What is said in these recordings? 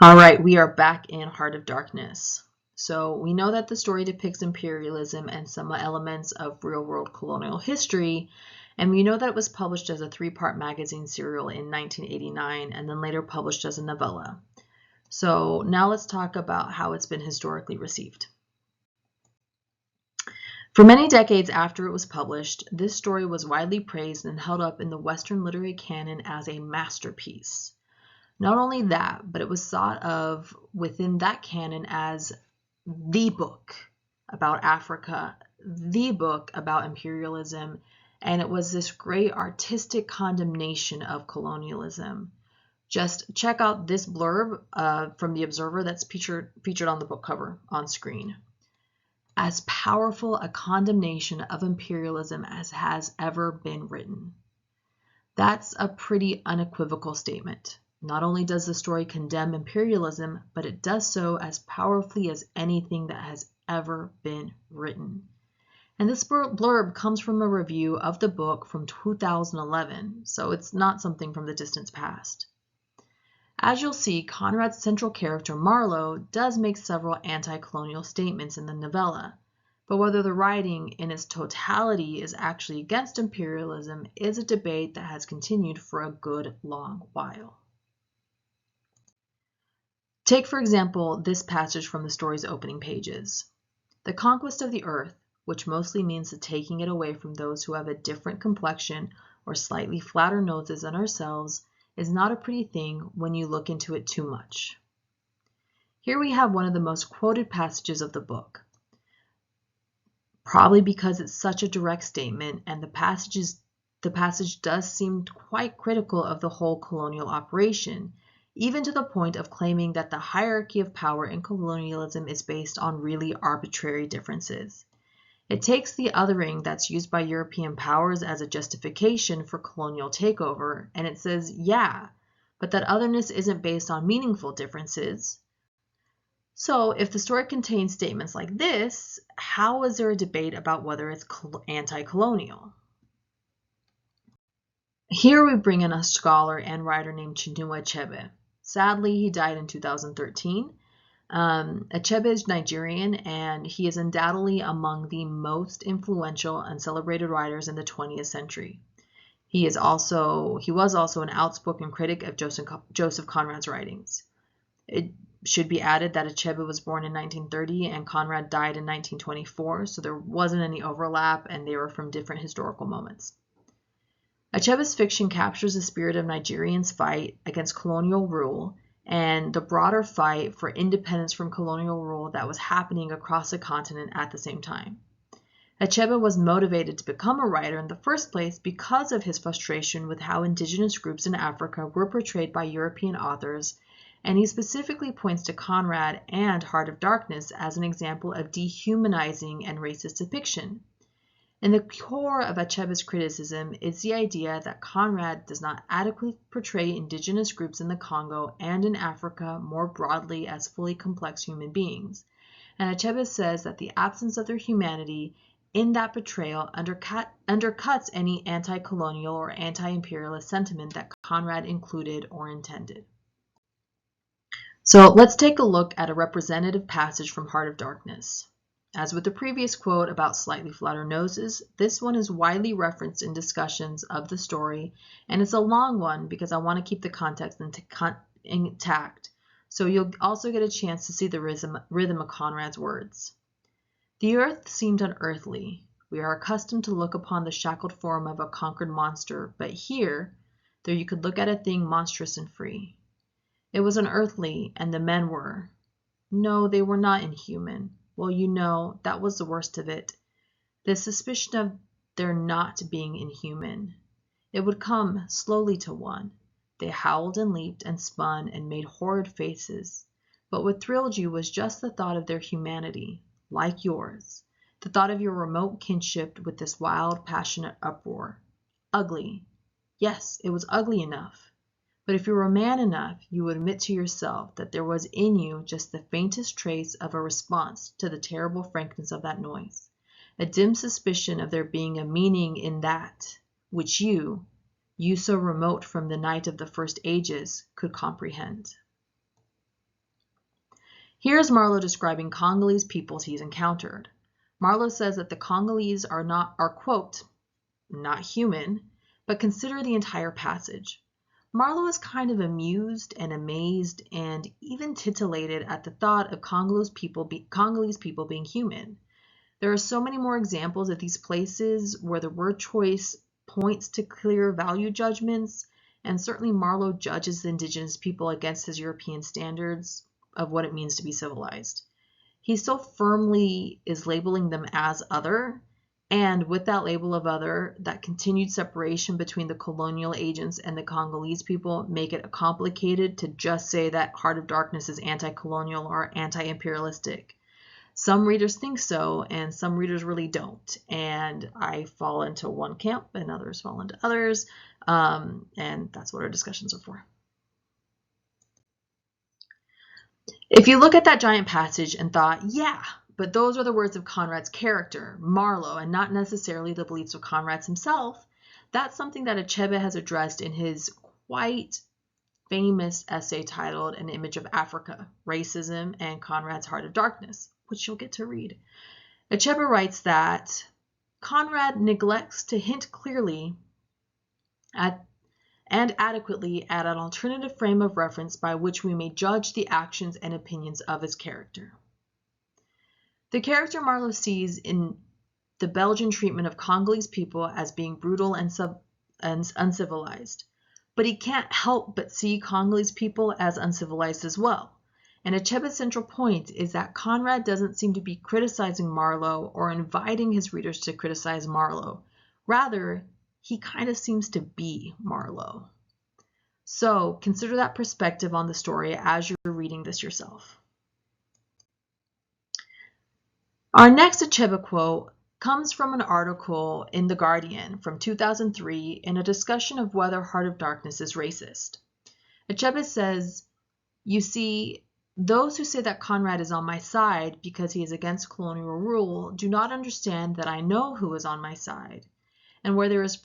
All right, we are back in Heart of Darkness. So we know that the story depicts imperialism and some elements of real-world colonial history, and we know that it was published as a 3-part magazine serial in 1989 and then later published as a novella. So now let's talk about how it's been historically received. For many decades after it was published, this story was widely praised and held up in the Western literary canon as a masterpiece. Not only that, but it was thought of within that canon as the book about Africa, the book about imperialism, and it was this great artistic condemnation of colonialism. Just check out this blurb from The Observer that's featured on the book cover on screen. As powerful a condemnation of imperialism as has ever been written. That's a pretty unequivocal statement. Not only does the story condemn imperialism, but it does so as powerfully as anything that has ever been written. And this blurb comes from a review of the book from 2011, so it's not something from the distant past. As you'll see, Conrad's central character, Marlowe, does make several anti-colonial statements in the novella, but whether the writing in its totality is actually against imperialism is a debate that has continued for a good long while. Take, for example, this passage from the story's opening pages. The conquest of the earth, which mostly means the taking it away from those who have a different complexion or slightly flatter noses than ourselves, is not a pretty thing when you look into it too much. Here we have one of the most quoted passages of the book. Probably because it's such a direct statement and the passage does seem quite critical of the whole colonial operation, even to the point of claiming that the hierarchy of power in colonialism is based on really arbitrary differences. It takes the othering that's used by European powers as a justification for colonial takeover, and it says, yeah, but that otherness isn't based on meaningful differences. So if the story contains statements like this, how is there a debate about whether it's anti-colonial? Here we bring in a scholar and writer named Chinua Achebe. Sadly, he died in 2013. Achebe is Nigerian, and he is undoubtedly among the most influential and celebrated writers in the 20th century. He was also an outspoken critic of Joseph Conrad's writings. It should be added that Achebe was born in 1930 and Conrad died in 1924, so there wasn't any overlap and they were from different historical moments. Achebe's fiction captures the spirit of Nigerians' fight against colonial rule and the broader fight for independence from colonial rule that was happening across the continent at the same time. Achebe was motivated to become a writer in the first place because of his frustration with how indigenous groups in Africa were portrayed by European authors, and he specifically points to Conrad and Heart of Darkness as an example of dehumanizing and racist depiction. And the core of Achebe's criticism is the idea that Conrad does not adequately portray indigenous groups in the Congo and in Africa more broadly as fully complex human beings. And Achebe says that the absence of their humanity in that portrayal undercuts any anti-colonial or anti-imperialist sentiment that Conrad included or intended. So let's take a look at a representative passage from Heart of Darkness. As with the previous quote about slightly flatter noses, this one is widely referenced in discussions of the story, and it's a long one because I want to keep the context intact, so you'll also get a chance to see the rhythm of Conrad's words. The earth seemed unearthly. We are accustomed to look upon the shackled form of a conquered monster, but here, there you could look at a thing monstrous and free. It was unearthly, and the men were. No, they were not inhuman. Well, you know, that was the worst of it. The suspicion of their not being inhuman. It would come slowly to one. They howled and leaped and spun and made horrid faces. But what thrilled you was just the thought of their humanity, like yours. The thought of your remote kinship with this wild, passionate uproar. Ugly. Yes, it was ugly enough. But if you were man enough, you would admit to yourself that there was in you just the faintest trace of a response to the terrible frankness of that noise, a dim suspicion of there being a meaning in that which you so remote from the night of the first ages, could comprehend. Here's Marlowe describing Congolese peoples he's encountered. Marlowe says that the Congolese are quote, not human, but consider the entire passage. Marlowe is kind of amused and amazed and even titillated at the thought of Congolese people being human. There are so many more examples of these places where the word choice points to clear value judgments, and certainly Marlowe judges the indigenous people against his European standards of what it means to be civilized. He so firmly is labeling them as other, and with that label of other, that continued separation between the colonial agents and the Congolese people make it complicated to just say that Heart of Darkness is anti-colonial or anti-imperialistic. Some readers think so, and some readers really don't. And I fall into one camp, and others fall into others. And that's what our discussions are for. If you look at that giant passage and thought, yeah, but those are the words of Conrad's character, Marlowe, and not necessarily the beliefs of Conrad himself, that's something that Achebe has addressed in his quite famous essay titled An Image of Africa, Racism and Conrad's Heart of Darkness, which you'll get to read. Achebe writes that Conrad neglects to hint clearly at and adequately at an alternative frame of reference by which we may judge the actions and opinions of his character. The character Marlowe sees in the Belgian treatment of Congolese people as being brutal and uncivilized, but he can't help but see Congolese people as uncivilized as well. And Achebe's central point is that Conrad doesn't seem to be criticizing Marlowe or inviting his readers to criticize Marlowe. Rather, he kind of seems to be Marlowe. So consider that perspective on the story as you're reading this yourself. Our next Achebe quote comes from an article in The Guardian from 2003 in a discussion of whether Heart of Darkness is racist. Achebe says, "You see, those who say that Conrad is on my side because he is against colonial rule do not understand that I know who is on my side. And where is the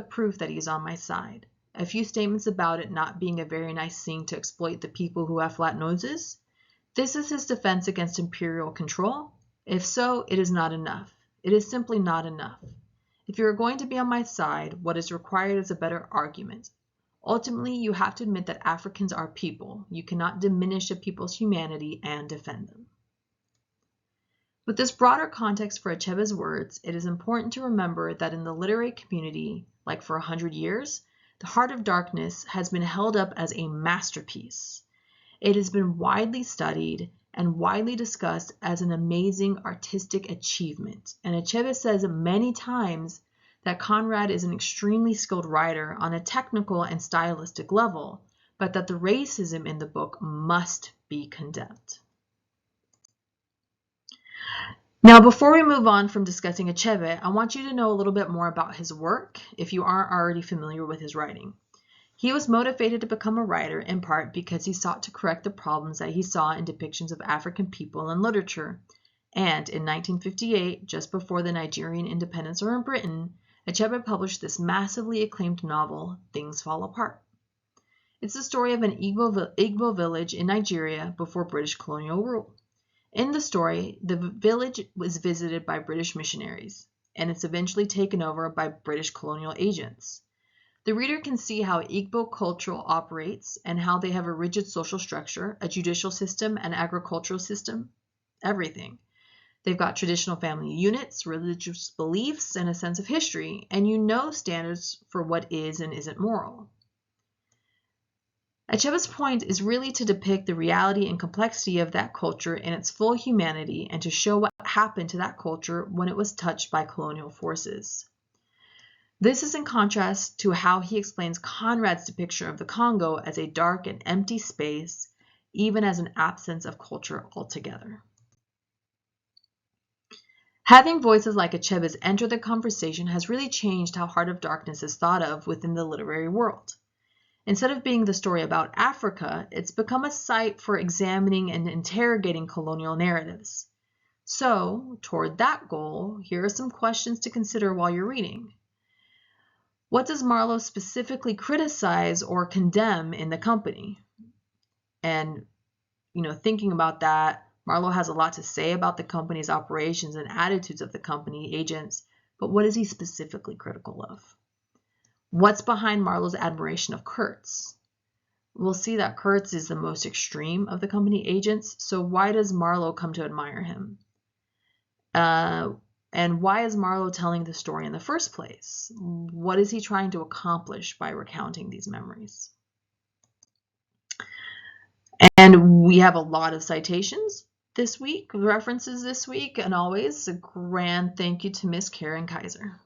proof that he is on my side? A few statements about it not being a very nice thing to exploit the people who have flat noses? This is his defense against imperial control? If so, it is not enough. It is simply not enough. If you are going to be on my side, what is required is a better argument. Ultimately, you have to admit that Africans are people. You cannot diminish a people's humanity and defend them." With this broader context for Achebe's words, it is important to remember that in the literary community, like for 100 years, The Heart of Darkness has been held up as a masterpiece. It has been widely studied and widely discussed as an amazing artistic achievement. And Achebe says many times that Conrad is an extremely skilled writer on a technical and stylistic level, but that the racism in the book must be condemned. Now, before we move on from discussing Achebe, I want you to know a little bit more about his work if you aren't already familiar with his writing. He was motivated to become a writer in part because he sought to correct the problems that he saw in depictions of African people in literature. And in 1958, just before the Nigerian independence in Britain, Achebe published this massively acclaimed novel, Things Fall Apart. It's the story of an Igbo village in Nigeria before British colonial rule. In the story, the village was visited by British missionaries, and it's eventually taken over by British colonial agents. The reader can see how Igbo culture operates and how they have a rigid social structure, a judicial system, an agricultural system, everything. They've got traditional family units, religious beliefs, and a sense of history, and you know standards for what is and isn't moral. Achebe's point is really to depict the reality and complexity of that culture in its full humanity and to show what happened to that culture when it was touched by colonial forces. This is in contrast to how he explains Conrad's depiction of the Congo as a dark and empty space, even as an absence of culture altogether. Having voices like Achebe's enter the conversation has really changed how Heart of Darkness is thought of within the literary world. Instead of being the story about Africa, it's become a site for examining and interrogating colonial narratives. So, toward that goal, here are some questions to consider while you're reading. What does Marlowe specifically criticize or condemn in The Company? And thinking about that, Marlowe has a lot to say about the company's operations and attitudes of the company agents, but what is he specifically critical of? What's behind Marlowe's admiration of Kurtz? We'll see that Kurtz is the most extreme of the company agents, so why does Marlowe come to admire him? And why is Marlowe telling the story in the first place? What is he trying to accomplish by recounting these memories? And we have a lot of citations this week, references this week, and always a grand thank you to Miss Karen Kaiser.